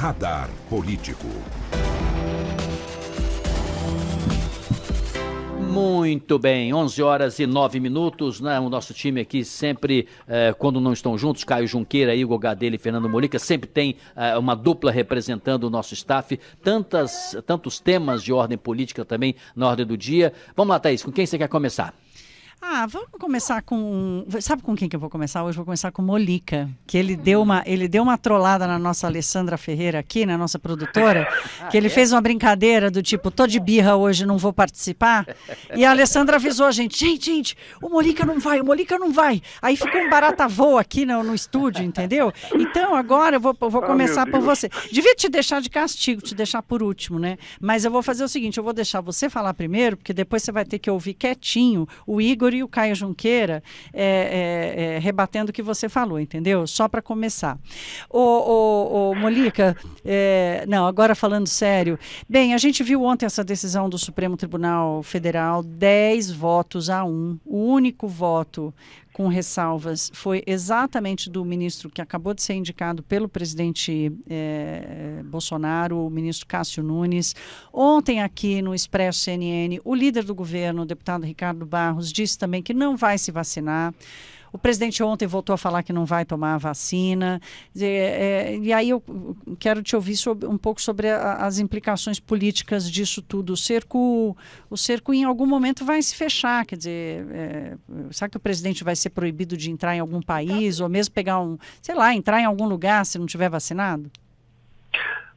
Radar Político. Muito bem, 11 horas e 9 minutos, né? O nosso time aqui sempre, quando não estão juntos, Caio Junqueira, Igor Gadelha e Fernando Molica, sempre tem uma dupla representando o nosso staff, tantos temas de ordem política também na ordem do dia. Vamos lá, Thaís, com quem você quer começar? Vamos começar com... Sabe com quem que eu vou começar hoje? Vou começar com o Molica, que ele deu uma trollada na nossa Alessandra Ferreira aqui, na nossa produtora, que ele fez uma brincadeira do tipo, tô de birra hoje, não vou participar. E a Alessandra avisou a gente, gente, o Molica não vai. Aí ficou um barata voa aqui no estúdio, entendeu? Então agora eu vou começar por você. Devia te deixar de castigo, te deixar por último, né? Mas eu vou fazer o seguinte, eu vou deixar você falar primeiro, porque depois você vai ter que ouvir quietinho o Igor e o Caio Junqueira rebatendo o que você falou, entendeu? Só para começar. O Molica, não, agora falando sério, bem, a gente viu ontem essa decisão do Supremo Tribunal Federal, 10-1, o único voto com ressalvas foi exatamente do ministro que acabou de ser indicado pelo presidente Bolsonaro, o ministro Cássio Nunes. Ontem aqui no Expresso CNN, o líder do governo, o deputado Ricardo Barros, disse também que não vai se vacinar. O presidente ontem voltou a falar que não vai tomar a vacina. E aí eu quero te ouvir um pouco sobre as implicações políticas disso tudo. O cerco em algum momento vai se fechar. Quer dizer, será que o presidente vai ser proibido de entrar em algum país ou mesmo entrar em algum lugar se não tiver vacinado?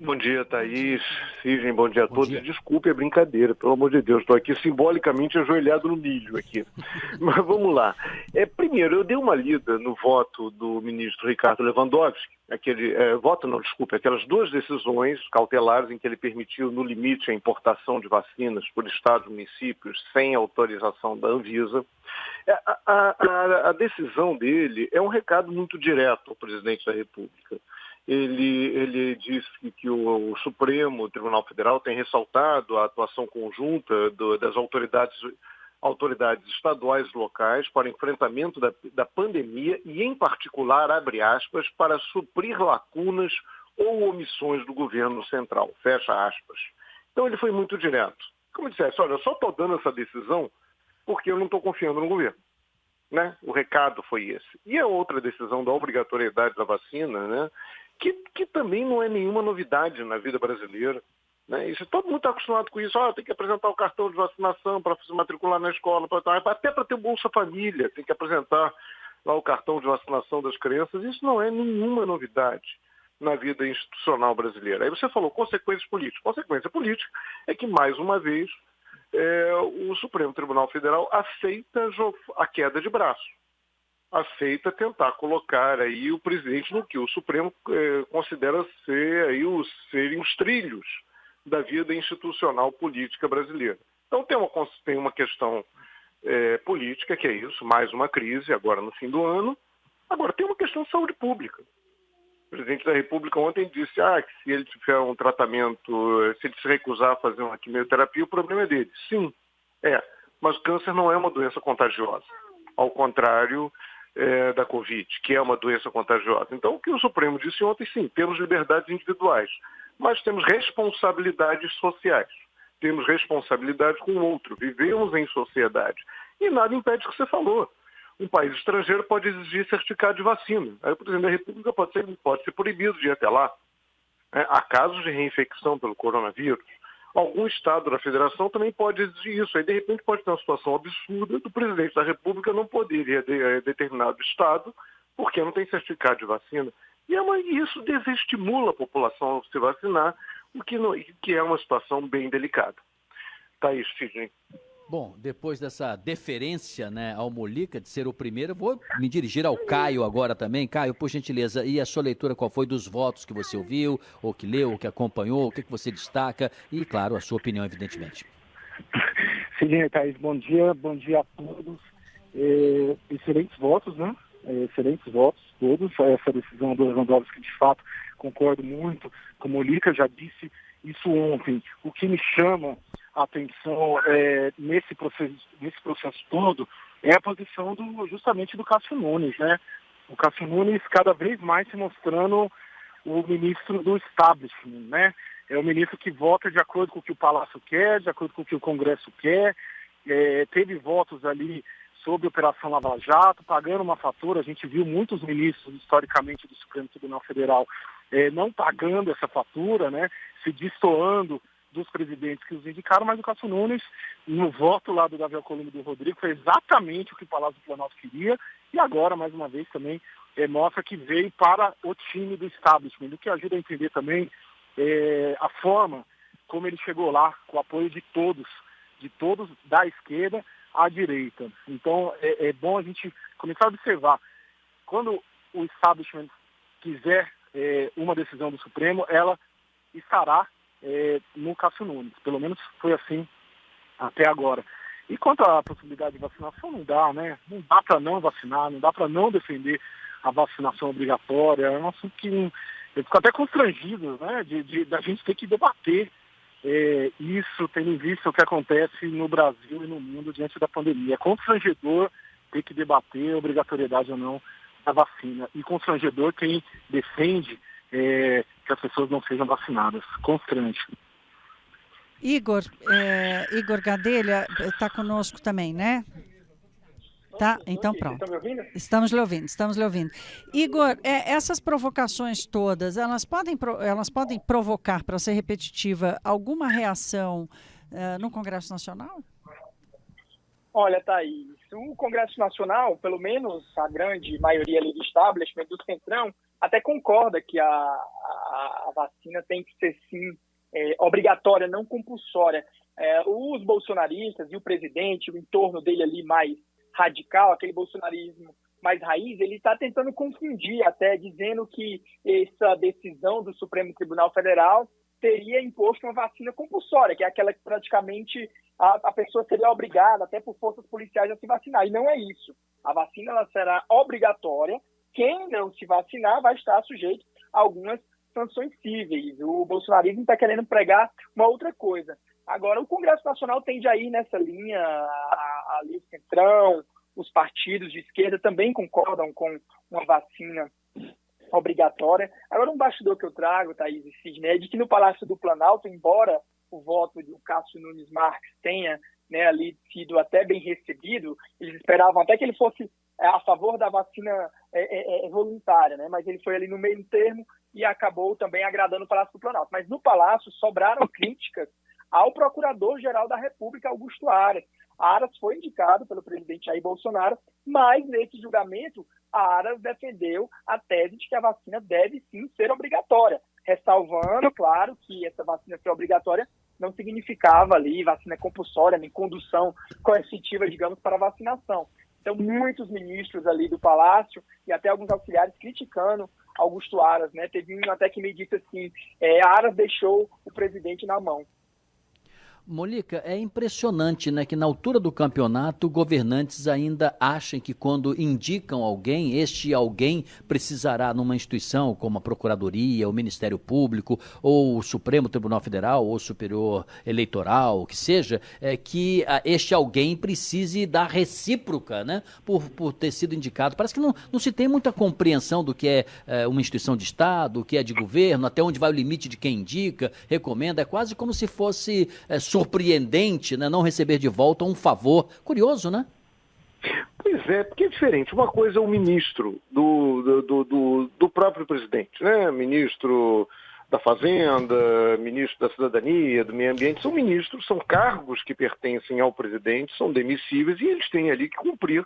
Bom dia, Thaís, Sidney, bom dia a todos. Desculpe a brincadeira, pelo amor de Deus, estou aqui simbolicamente ajoelhado no milho aqui. Mas vamos lá. Primeiro, eu dei uma lida no voto do ministro Ricardo Lewandowski, aquelas duas decisões cautelares em que ele permitiu, no limite, a importação de vacinas por estados e municípios sem autorização da Anvisa. A decisão dele é um recado muito direto ao presidente da República. Ele disse que o Supremo Tribunal Federal tem ressaltado a atuação conjunta das autoridades estaduais e locais para o enfrentamento da pandemia e, em particular, abre aspas, para suprir lacunas ou omissões do governo central, fecha aspas. Então ele foi muito direto. Como eu dissesse, olha, eu só estou dando essa decisão porque eu não estou confiando no governo. Né? O recado foi esse. E a outra decisão da obrigatoriedade da vacina, né? Que também não é nenhuma novidade na vida brasileira. Né? Isso, todo mundo está acostumado com isso. Tem que apresentar o cartão de vacinação para se matricular na escola, até para ter Bolsa Família, tem que apresentar lá o cartão de vacinação das crianças. Isso não é nenhuma novidade na vida institucional brasileira. Aí você falou consequências políticas. Consequência política é que, mais uma vez, o Supremo Tribunal Federal aceita a queda de braço. Aceita tentar colocar aí o presidente no que o Supremo considera serem os trilhos da vida institucional política brasileira. Então tem uma questão política, que é isso, mais uma crise agora no fim do ano. Agora tem uma questão de saúde pública. O presidente da República ontem disse que se ele tiver um tratamento, se ele se recusar a fazer uma quimioterapia, o problema é dele. Sim, mas o câncer não é uma doença contagiosa. Ao contrário da Covid, que é uma doença contagiosa. Então, o que o Supremo disse ontem, sim, temos liberdades individuais, mas temos responsabilidades sociais. Temos responsabilidade com o outro. Vivemos em sociedade. E nada impede o que você falou. Um país estrangeiro pode exigir certificado de vacina. Aí o presidente da República pode ser proibido de ir até lá. Há casos de reinfecção pelo coronavírus. Algum estado da federação também pode exigir isso. Aí, de repente, pode ter uma situação absurda do presidente da República não poder ir a determinado estado porque não tem certificado de vacina. E isso desestimula a população a se vacinar, o que é uma situação bem delicada. Thaís, Sidney. Bom, depois dessa deferência, né, ao Molica de ser o primeiro, vou me dirigir ao Caio agora também. Caio, por gentileza, e a sua leitura qual foi dos votos que você ouviu, ou que leu, ou que acompanhou, o que você destaca e, claro, a sua opinião, evidentemente. Sidney, Thaís, bom dia a todos. Excelentes votos, né? Excelentes votos todos. Essa decisão do Lewandowski, de fato, concordo muito. Como o Molica já disse isso ontem, o que me chama a atenção nesse processo todo é a posição justamente do Cássio Nunes, né? O Cássio Nunes cada vez mais se mostrando o ministro do establishment, né? É o ministro que vota de acordo com o que o Palácio quer, de acordo com o que o Congresso quer. Teve votos ali sobre a Operação Lava Jato, pagando uma fatura. A gente viu muitos ministros, historicamente, do Supremo Tribunal Federal não pagando essa fatura, né? Se destoando dos presidentes que os indicaram, mas o Cássio Nunes, no voto lá do Davi Alcolumbre e do Rodrigo, foi exatamente o que o Palácio do Planalto queria, e agora, mais uma vez, também mostra que veio para o time do establishment, o que ajuda a entender também a forma como ele chegou lá, com o apoio de todos da esquerda à direita. Então, é bom a gente começar a observar, quando o establishment quiser uma decisão do Supremo, ela estará no Cássio Nunes. Pelo menos foi assim até agora. E quanto à possibilidade de vacinação, não dá, né? Não dá para não vacinar, não dá para não defender a vacinação obrigatória. É um assunto que eu fico até constrangido, né? Da gente ter que debater isso, tendo em vista o que acontece no Brasil e no mundo diante da pandemia. É constrangedor ter que debater a obrigatoriedade ou não da vacina. E constrangedor quem defende que as pessoas não sejam vacinadas. Constrange. Igor Gadelha está conosco também, né? Tá, então pronto. Estamos lhe ouvindo. Igor, essas provocações todas, elas podem provocar, para ser repetitiva, alguma reação no Congresso Nacional? Olha, Thaís, o Congresso Nacional, pelo menos a grande maioria ali do establishment, do Centrão, até concorda que a vacina tem que ser, sim, obrigatória, não compulsória. Os bolsonaristas e o presidente, o entorno dele ali mais radical, aquele bolsonarismo mais raiz, ele está tentando confundir, até dizendo que essa decisão do Supremo Tribunal Federal teria imposto uma vacina compulsória, que é aquela que praticamente a pessoa seria obrigada, até por forças policiais, a se vacinar. E não é isso. A vacina ela será obrigatória. Quem não se vacinar vai estar sujeito a algumas sanções cíveis. O bolsonarismo está querendo pregar uma outra coisa. Agora, o Congresso Nacional tende a ir nessa linha, ali o Centrão, os partidos de esquerda também concordam com uma vacina obrigatória. Agora, um bastidor que eu trago, Thaís e Sidney, é de que no Palácio do Planalto, embora o voto do Cássio Nunes Marques tenha, né, ali sido até bem recebido, eles esperavam até que ele fosse a favor da vacina voluntária, né? Mas ele foi ali no meio termo e acabou também agradando o Palácio do Planalto. Mas no Palácio sobraram críticas ao Procurador-Geral da República, Augusto Aras. Aras foi indicado pelo presidente Jair Bolsonaro, mas nesse julgamento Aras defendeu a tese de que a vacina deve sim ser obrigatória, ressalvando, claro, que essa vacina ser obrigatória não significava ali vacina compulsória, nem condução coercitiva, digamos, para a vacinação. Então, muitos ministros ali do Palácio e até alguns auxiliares criticando Augusto Aras, né? Teve um até que me disse assim, Aras deixou o presidente na mão. Molica, é impressionante, né, que na altura do campeonato governantes ainda achem que quando indicam alguém, este alguém precisará numa instituição como a Procuradoria, o Ministério Público, ou o Supremo Tribunal Federal, ou o Superior Eleitoral, o que seja, que este alguém precise dar recíproca, né, por ter sido indicado. Parece que não se tem muita compreensão do que é uma instituição de Estado, o que é de governo, até onde vai o limite de quem indica, recomenda. É quase como se fosse surpreendente, né, não receber de volta um favor. Curioso, né? Pois é, porque é diferente. Uma coisa é o ministro do próprio presidente, né? Ministro da Fazenda, ministro da Cidadania, do Meio Ambiente, são ministros, são cargos que pertencem ao presidente, são demissíveis e eles têm ali que cumprir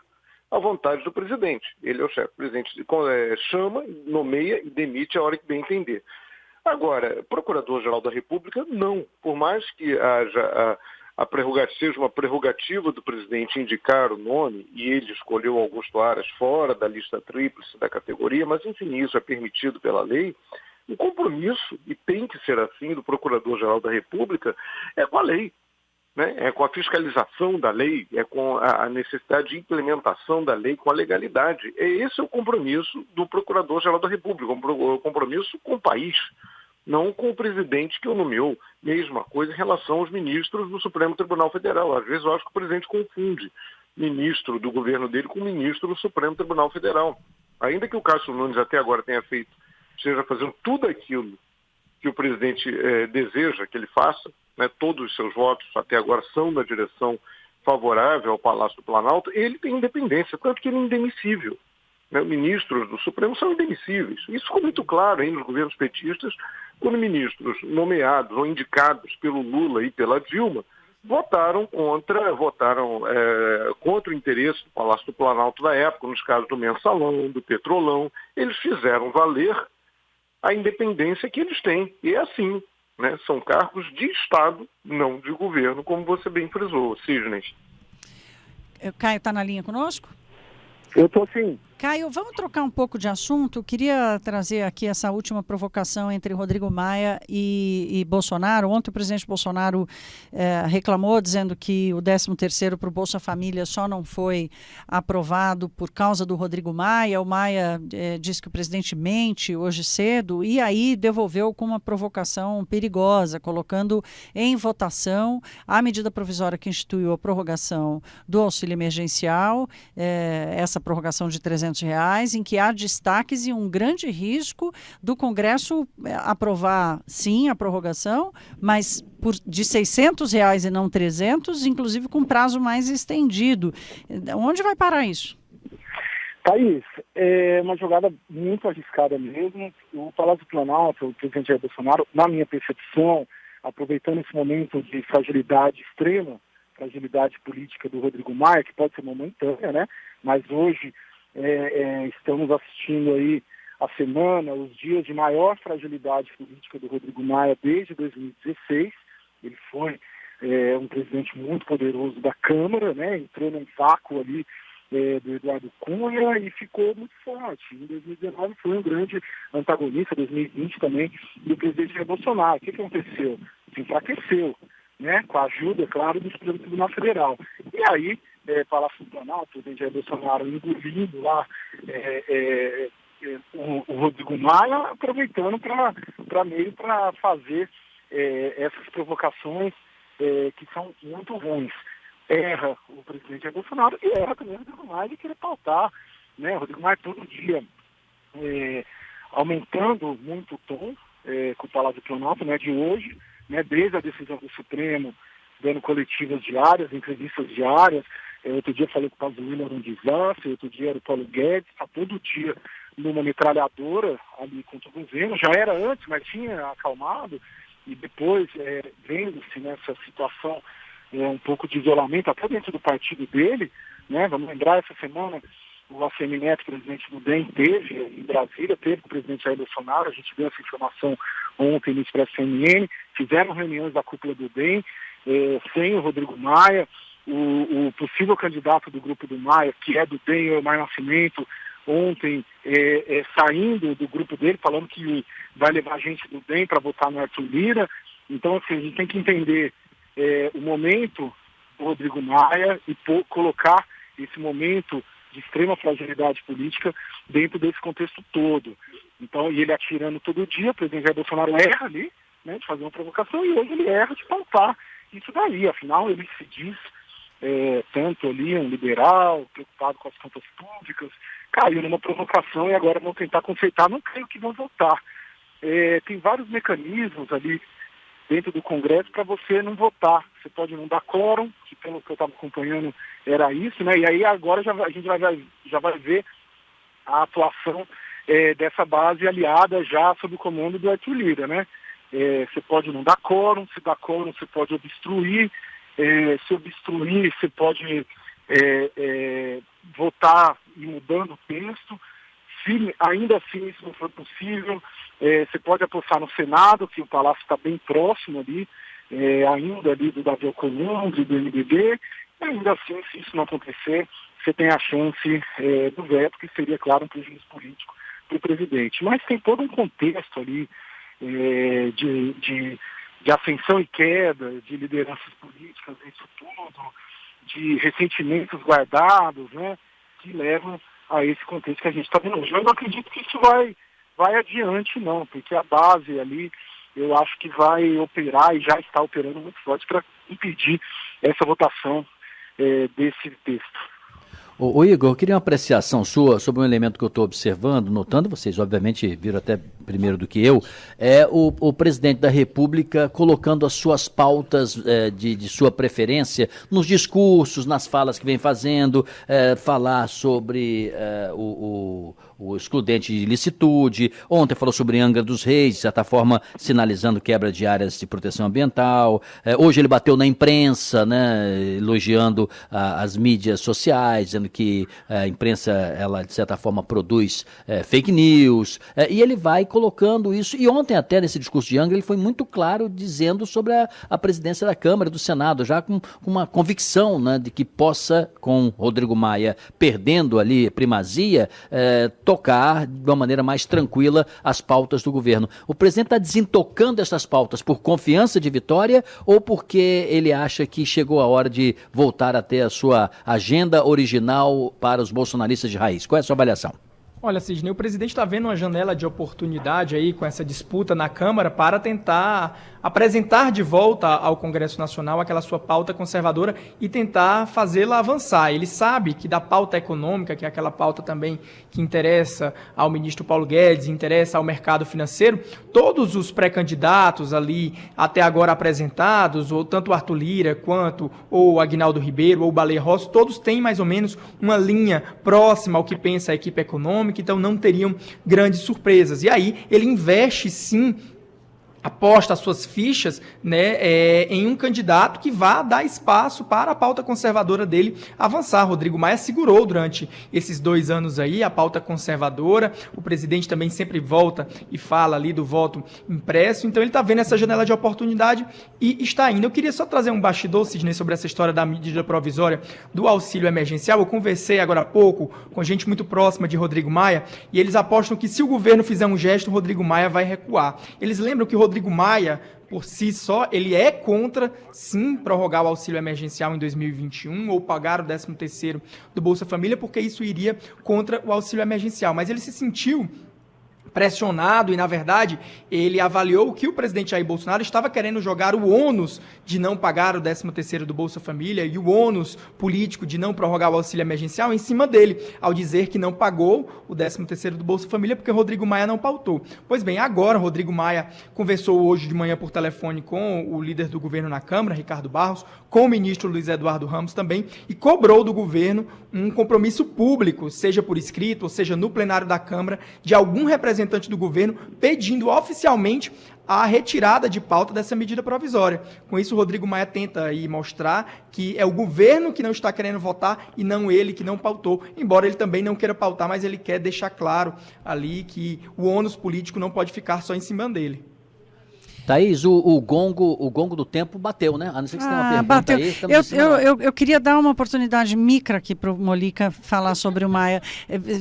a vontade do presidente. Ele é o chefe. O presidente chama, nomeia e demite a hora que bem entender. Agora, Procurador-Geral da República, não. Por mais que haja seja uma prerrogativa do presidente indicar o nome, e ele escolheu Augusto Aras fora da lista tríplice da categoria, mas enfim, isso é permitido pela lei, o compromisso, e tem que ser assim, do Procurador-Geral da República, é com a lei, né? É com a fiscalização da lei, é com a necessidade de implementação da lei, com a legalidade. Esse é o compromisso do Procurador-Geral da República, o compromisso com o país, não com o presidente que o nomeou. Mesma coisa em relação aos ministros do Supremo Tribunal Federal. Às vezes eu acho que o presidente confunde ministro do governo dele com ministro do Supremo Tribunal Federal. Ainda que o Cássio Nunes até agora tenha esteja fazendo tudo aquilo que o presidente deseja que ele faça, né? Todos os seus votos até agora são na direção favorável ao Palácio do Planalto, ele tem independência, tanto que ele é indemissível. Né? Ministros do Supremo são indemissíveis. Isso ficou muito claro aí nos governos petistas, quando ministros nomeados ou indicados pelo Lula e pela Dilma votaram contra o interesse do Palácio do Planalto da época, nos casos do Mensalão, do Petrolão. Eles fizeram valer a independência que eles têm. E é assim, né? São cargos de Estado, não de governo, como você bem frisou, Sidney. Caio está na linha conosco? Eu estou sim. Caio, vamos trocar um pouco de assunto. Queria trazer aqui essa última provocação entre Rodrigo Maia e Bolsonaro. Ontem o presidente Bolsonaro reclamou, dizendo que o 13º para o Bolsa Família só não foi aprovado por causa do Rodrigo Maia. O Maia disse que o presidente mente hoje cedo e aí devolveu com uma provocação perigosa, colocando em votação a medida provisória que instituiu a prorrogação do auxílio emergencial, essa prorrogação de R$300, em que há destaques e um grande risco do Congresso aprovar, sim, a prorrogação, mas de R$600 e não 300, inclusive com prazo mais estendido. Onde vai parar isso? Thaís, é uma jogada muito arriscada mesmo. O Palácio do Planalto, o presidente Jair Bolsonaro, na minha percepção, aproveitando esse momento de fragilidade extrema, fragilidade política do Rodrigo Maia, que pode ser momentânea, né? Mas hoje estamos assistindo aí a semana, os dias de maior fragilidade política do Rodrigo Maia desde 2016. Ele foi um presidente muito poderoso da Câmara, né? Entrou num vácuo ali do Eduardo Cunha e ficou muito forte. Em 2019 foi um grande antagonista, 2020 também, do presidente Jair Bolsonaro. O que aconteceu? Se enfraqueceu, né? Com a ajuda, claro, do Supremo Tribunal Federal. E aí, Palácio do Planalto, o presidente Jair Bolsonaro engolindo lá o Rodrigo Maia, aproveitando para fazer essas provocações que são muito ruins. Erra o presidente Jair Bolsonaro e erra também o Rodrigo Maia de querer pautar, né? O Rodrigo Maia todo dia aumentando muito o tom com o Palácio do Planalto, né, de hoje, né, desde a decisão do Supremo, dando coletivas diárias, entrevistas diárias. Outro dia falei que o Pazuello era um desastre, outro dia era o Paulo Guedes, está todo dia numa metralhadora ali contra o governo. Já era antes, mas tinha acalmado, e depois, vendo-se nessa situação um pouco de isolamento, até dentro do partido dele, né? Vamos lembrar, essa semana o ACM Neto, presidente do DEM, teve em Brasília, teve com o presidente Jair Bolsonaro, a gente deu essa informação ontem no Expresso CNN, fizeram reuniões da cúpula do DEM, sem o Rodrigo Maia. O possível candidato do grupo do Maia, que é do DEM, é o Maia Nascimento, ontem saindo do grupo dele, falando que vai levar gente do DEM para votar no Arthur Lira. Então, assim, a gente tem que entender o momento do Rodrigo Maia e colocar esse momento de extrema fragilidade política dentro desse contexto todo. Então, e ele atirando todo dia, o presidente Jair Bolsonaro erra ali, né, de fazer uma provocação, e hoje ele erra de pautar isso daí. Afinal, ele se diz tanto ali um liberal, preocupado com as contas públicas, caiu numa provocação e agora vão tentar consertar. Não creio que vão votar. Tem vários mecanismos ali dentro do Congresso para você não votar. Você pode não dar quórum, que pelo que eu estava acompanhando era isso, né? E aí agora a gente já vai ver a atuação dessa base aliada já sob o comando do Arthur Lira, né? Você pode não dar quórum, se dá quórum você pode obstruir, se obstruir você pode votar e mudando o texto. Se ainda assim isso não for possível, você pode apostar no Senado, que o Palácio está bem próximo ali, ainda ali do Davi Alcolumbre, do MDB, e ainda assim, se isso não acontecer, você tem a chance do veto, que seria, claro, um prejuízo político para o presidente. Mas tem todo um contexto ali de ascensão e queda de lideranças políticas, isso tudo, de ressentimentos guardados, né, que levam a esse contexto que a gente está vendo hoje. Eu não acredito que isso vai adiante, não, porque a base ali, eu acho que vai operar e já está operando muito forte para impedir essa votação desse texto. Ô Igor, eu queria uma apreciação sua sobre um elemento que eu estou observando, notando, vocês obviamente viram até primeiro do que eu, é o presidente da República colocando as suas pautas de sua preferência nos discursos, nas falas que vem fazendo, falar sobre o excludente de ilicitude. Ontem falou sobre Angra dos Reis, de certa forma sinalizando quebra de áreas de proteção ambiental. Hoje ele bateu na imprensa, né, elogiando as mídias sociais, dizendo que a imprensa, ela de certa forma produz fake news, e ele vai colocando isso. E ontem até nesse discurso de Angra ele foi muito claro dizendo sobre a presidência da Câmara e do Senado, já com uma convicção, né, de que possa, com Rodrigo Maia perdendo ali primazia, tocar de uma maneira mais tranquila as pautas do governo. O presidente está desentocando essas pautas por confiança de vitória ou porque ele acha que chegou a hora de voltar a ter a sua agenda original para os bolsonaristas de raiz? Qual é a sua avaliação? Olha, Sidney, o presidente está vendo uma janela de oportunidade aí com essa disputa na Câmara para tentar apresentar de volta ao Congresso Nacional aquela sua pauta conservadora e tentar fazê-la avançar. Ele sabe que da pauta econômica, que é aquela pauta também que interessa ao ministro Paulo Guedes, interessa ao mercado financeiro, todos os pré-candidatos ali até agora apresentados, ou tanto o Arthur Lira quanto o Aguinaldo Ribeiro ou o Baleia Rossi, todos têm mais ou menos uma linha próxima ao que pensa a equipe econômica, então não teriam grandes surpresas. E aí ele investe sim, aposta as suas fichas, né, em um candidato que vá dar espaço para a pauta conservadora dele avançar. Rodrigo Maia segurou durante esses 2 anos aí a pauta conservadora, o presidente também sempre volta e fala ali do voto impresso, então ele está vendo essa janela de oportunidade e está indo. Eu queria só trazer um bastidor, Sidney, sobre essa história da medida provisória do auxílio emergencial. Eu conversei agora há pouco com gente muito próxima de Rodrigo Maia e eles apostam que se o governo fizer um gesto, Rodrigo Maia vai recuar. Eles lembram que Rodrigo Maia, por si só, ele é contra, sim, prorrogar o auxílio emergencial em 2021 ou pagar o 13º do Bolsa Família, porque isso iria contra o auxílio emergencial. Mas ele se sentiu pressionado e, na verdade, ele avaliou que o presidente Jair Bolsonaro estava querendo jogar o ônus de não pagar o 13º do Bolsa Família e o ônus político de não prorrogar o auxílio emergencial em cima dele, ao dizer que não pagou o 13º do Bolsa Família porque Rodrigo Maia não pautou. Pois bem, agora Rodrigo Maia conversou hoje de manhã por telefone com o líder do governo na Câmara, Ricardo Barros, com o ministro Luiz Eduardo Ramos também, e cobrou do governo um compromisso público, seja por escrito, ou seja no plenário da Câmara, de algum representante do governo pedindo oficialmente a retirada de pauta dessa medida provisória. Com isso, o Rodrigo Maia tenta aí mostrar que é o governo que não está querendo votar e não ele que não pautou, embora ele também não queira pautar, mas ele quer deixar claro ali que o ônus político não pode ficar só em cima dele. Thaís, o gongo do tempo bateu, né? A não ser que você tenha uma pergunta bateu. Aí. Eu queria dar uma oportunidade micra aqui para o Molica falar sobre o Maia,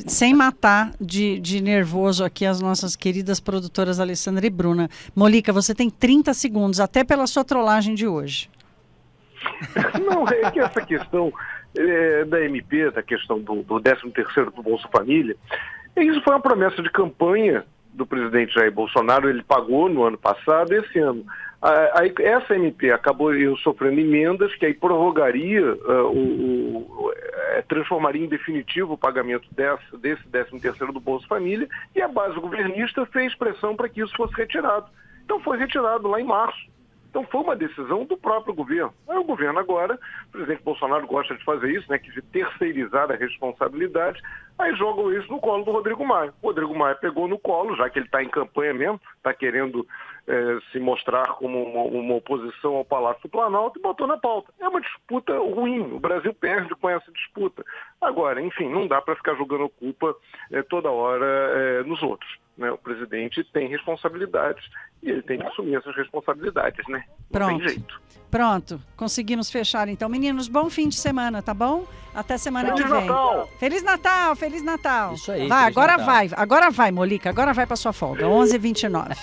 sem matar de nervoso aqui as nossas queridas produtoras Alessandra e Bruna. Molica, você tem 30 segundos, até pela sua trollagem de hoje. Não, é que essa questão da MP, da questão do 13º do Bolsa Família, isso foi uma promessa de campanha do presidente Jair Bolsonaro. Ele pagou no ano passado, esse ano. Aí, essa MP acabou sofrendo emendas que aí prorrogaria, transformaria em definitivo o pagamento desse 13º do Bolsa Família, e a base governista fez pressão para que isso fosse retirado. Então foi retirado lá em março. Então foi uma decisão do próprio governo. Aí o governo agora, o presidente Bolsonaro gosta de fazer isso, né, que de terceirizar a responsabilidade, aí jogam isso no colo do Rodrigo Maia. O Rodrigo Maia pegou no colo, já que ele está em campanha mesmo, está querendo se mostrar como uma oposição ao Palácio do Planalto, e botou na pauta. É uma disputa ruim, o Brasil perde com essa disputa. Agora, enfim, não dá para ficar jogando culpa toda hora nos outros, né? O presidente tem responsabilidades e ele tem que assumir essas responsabilidades, né? Não tem jeito. Pronto, conseguimos fechar então. Meninos, bom fim de semana, tá bom? Até semana que vem. Natal! Feliz Natal, Feliz Natal! Isso aí. Vai, agora vai, Molica, agora vai pra sua folga, 11h29.